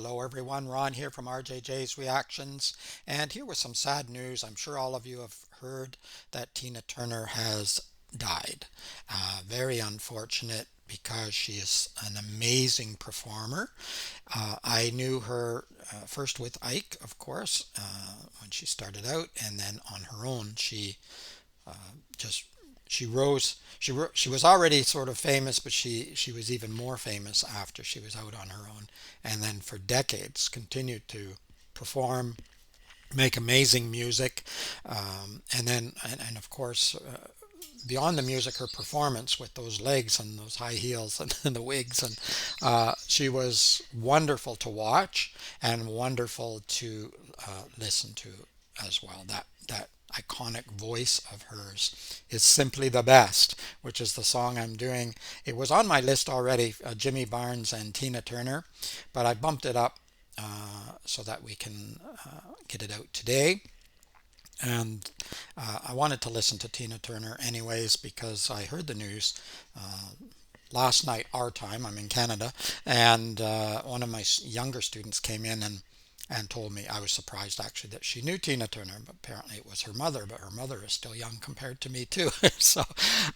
Hello everyone, Ron here from RJJ's Reactions, and here with some sad news. I'm sure all of you have heard that Tina Turner has died. Very unfortunate because she is an amazing performer. I knew her first with Ike, of course, when she started out, and then on her own, just she rose. She was already sort of famous, but she was even more famous after she was out on her own, and then for decades continued to perform, make amazing music, and of course. Beyond the music, her performance with those legs and those high heels and the wigs, and she was wonderful to watch and wonderful to listen to as well. That iconic voice of hers is simply the best, which is the song I'm doing. It was on my list already, Jimmy Barnes and Tina Turner, but I bumped it up so that we can get it out today. And I wanted to listen to Tina Turner anyways because I heard the news last night, our time. I'm in Canada, and one of my younger students came in and told me. I was surprised actually that she knew Tina Turner, but apparently it was her mother. But her mother is still young compared to me too. So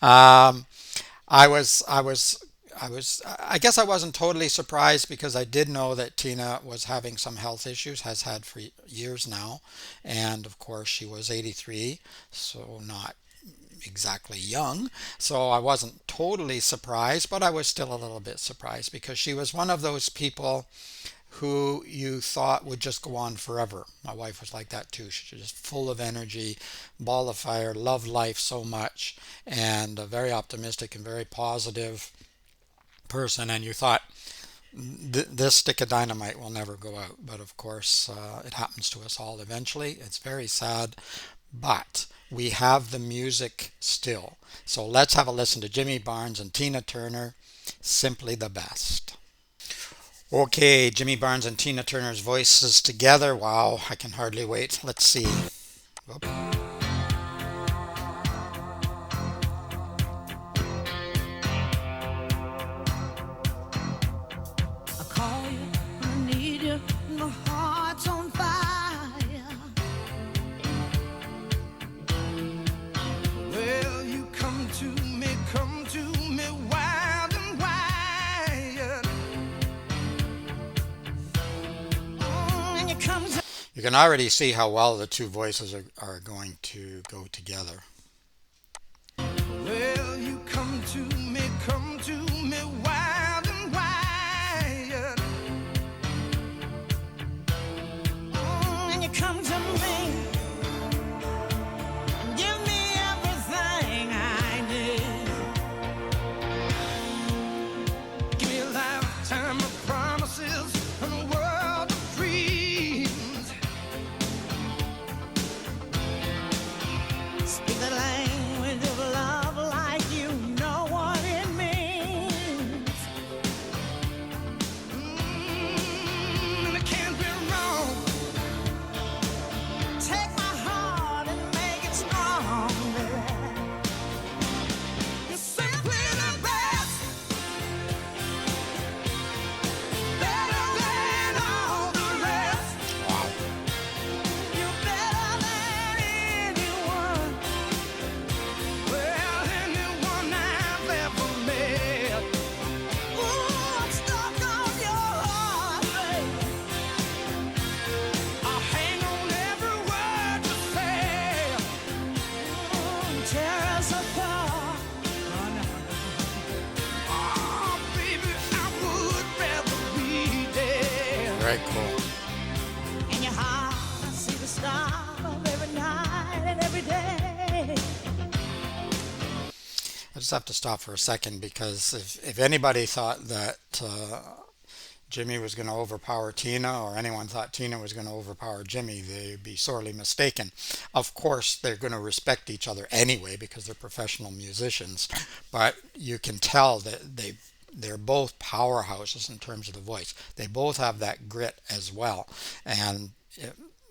um, I guess I wasn't totally surprised because I did know that Tina was having some health issues, has had for years now, and of course she was 83, so not exactly young. So I wasn't totally surprised, but I was still a little bit surprised because she was one of those people who you thought would just go on forever. My wife was like that too. She's just full of energy, ball of fire, loved life so much, and very optimistic and very positive person. And you thought this stick of dynamite will never go out. But of course, it happens to us all eventually. It's very sad, but we have the music still. So let's have a listen to Jimmy Barnes and Tina Turner, Simply the Best. Okay, Jimmy Barnes and Tina Turner's voices together. Wow, I can hardly wait. Let's see. Whoop. I call you, I need you, my heart's on fire. Well, you come to me wild and wild. And you come to You can already see how well the two voices are going to go together. well, you come to me wild and wild. And you come to me, give me everything I need. Give me a lifetime of promises and a world of dreams. Speak the language of love like you know what it means. And it can't be wrong. Take my heart and make it strong, baby. You're simply the best, better than all the rest. Wow. You're better than anyone, well, anyone I've ever met. Ooh, I'm stuck on your heart, baby. I hang on every word you say. Tear us apart. Oh, baby, I would rather be dead. Very cool. In your heart, I see the stars every night and every day. I just have to stop for a second because if anybody thought that Jimmy was going to overpower Tina, or anyone thought Tina was going to overpower Jimmy, they'd be sorely mistaken. Of course, they're going to respect each other anyway because they're professional musicians, but you can tell that they're both powerhouses in terms of the voice. They both have that grit as well, and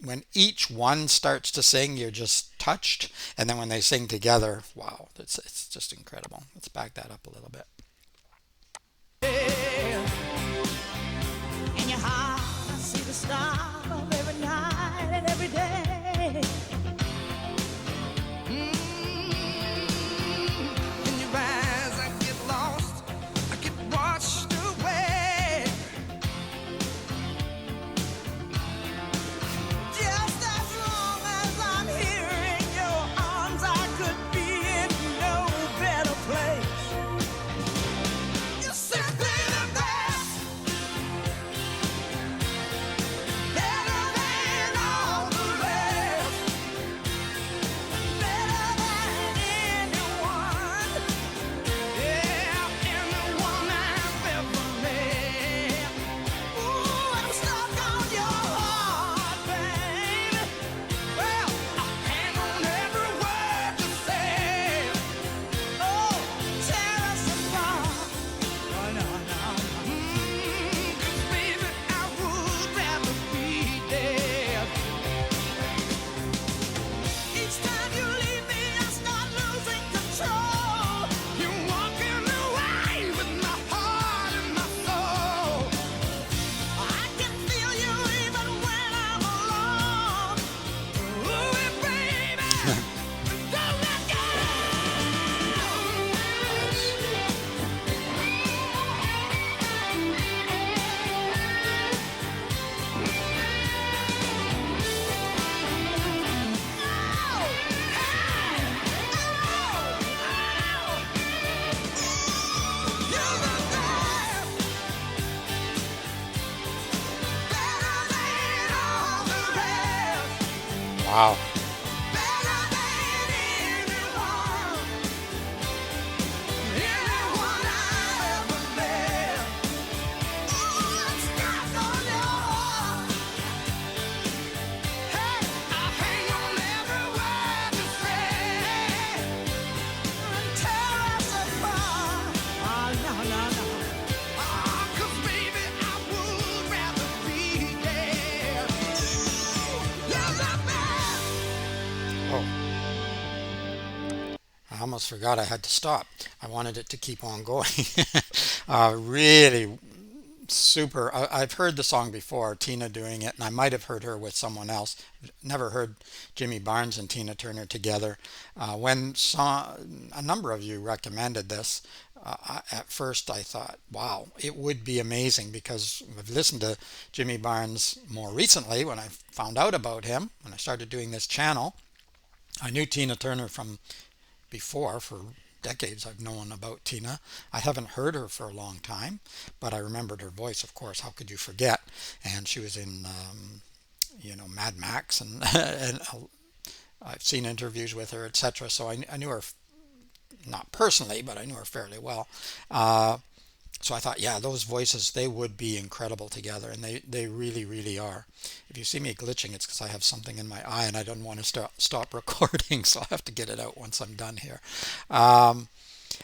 when each one starts to sing, you're just touched, and then when they sing together, wow, it's just incredible. Let's back that up a little bit. In your heart, the start of every night and every day. In your eyes, I get lost, I get washed away. Just as long as I'm here in your arms, I could be in no better place. You're simply the best, better than all the rest, better than anyone, yeah, anyone I've ever met. Ooh, I'm stuck on your heart, baby. Well, I hang on every word you say. Oh, tear us apart. Oh, no, no, no. 'Cause baby, I would rather be dead. Each time you leave me, I start losing control. You're walking away with my heart and my soul. I can feel you even when I'm alone. Ooh, baby, don't let go. You're the best, better than all the rest, Wow. better than anyone, anyone I ever met. Ooh, I'm stuck on your heart. Hey, I hang on every word you say and tear us apart. Oh, no, no, no. Oh, 'cause baby, I would rather be dead. You're the best. Oh, I almost forgot I had to stop. I wanted it to keep on going. Really super. I've heard the song before, Tina doing it, and I might have heard her with someone else. Never heard Jimmy Barnes and Tina Turner together. When a number of you recommended this, at first I thought, wow, it would be amazing because I've listened to Jimmy Barnes more recently when I found out about him, when I started doing this channel. I knew Tina Turner from before. For decades I've known about Tina. I haven't heard her for a long time, but I remembered her voice, of course. How could you forget? And she was in, Mad Max, and, and I've seen interviews with her, etc. So I knew her, not personally, but I knew her fairly well. Uh, so I thought, yeah, those voices, they would be incredible together, and they really, really are. If you see me glitching, it's because I have something in my eye and I don't want to stop recording, so I have to get it out once I'm done here. Um,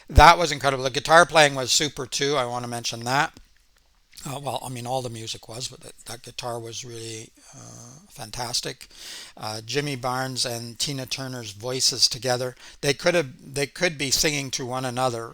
that was incredible. The guitar playing was super too. I want to mention that. Well, I mean, all the music was, but that guitar was really fantastic. Jimmy Barnes and Tina Turner's voices together. They could be singing to one another.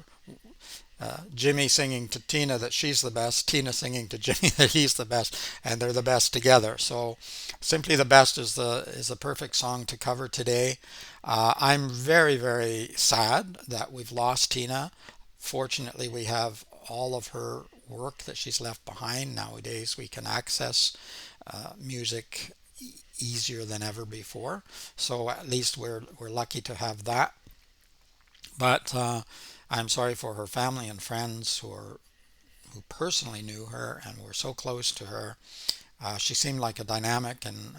Jimmy singing to Tina that she's the best, Tina singing to Jimmy that he's the best, and they're the best together. So, simply the best is the perfect song to cover today. I'm very very sad that we've lost Tina. Fortunately, we have all of her work that she's left behind. Nowadays, we can access music easier than ever before. So at least we're lucky to have that. But I'm sorry for her family and friends who personally knew her and were so close to her. She seemed like a dynamic and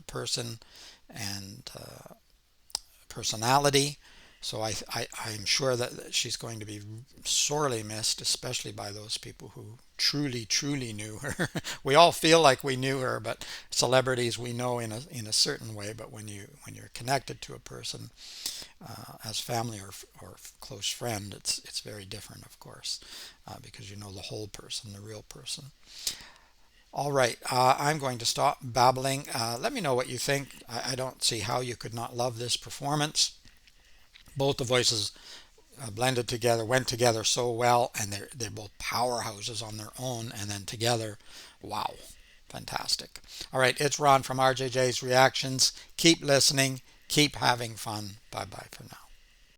person and personality. So I'm sure that she's going to be sorely missed, especially by those people who truly, truly knew her. We all feel like we knew her, but celebrities we know in a certain way. But when you're connected to a person as family or close friend, it's very different, of course, because you know the whole person, the real person. All right, I'm going to stop babbling. Let me know what you think. I don't see how you could not love this performance. Both the voices blended together, went together so well, and they're both powerhouses on their own, and then together, wow. Fantastic. All right, it's Ron from RJJ's Reactions. Keep listening, keep having fun. Bye bye for now.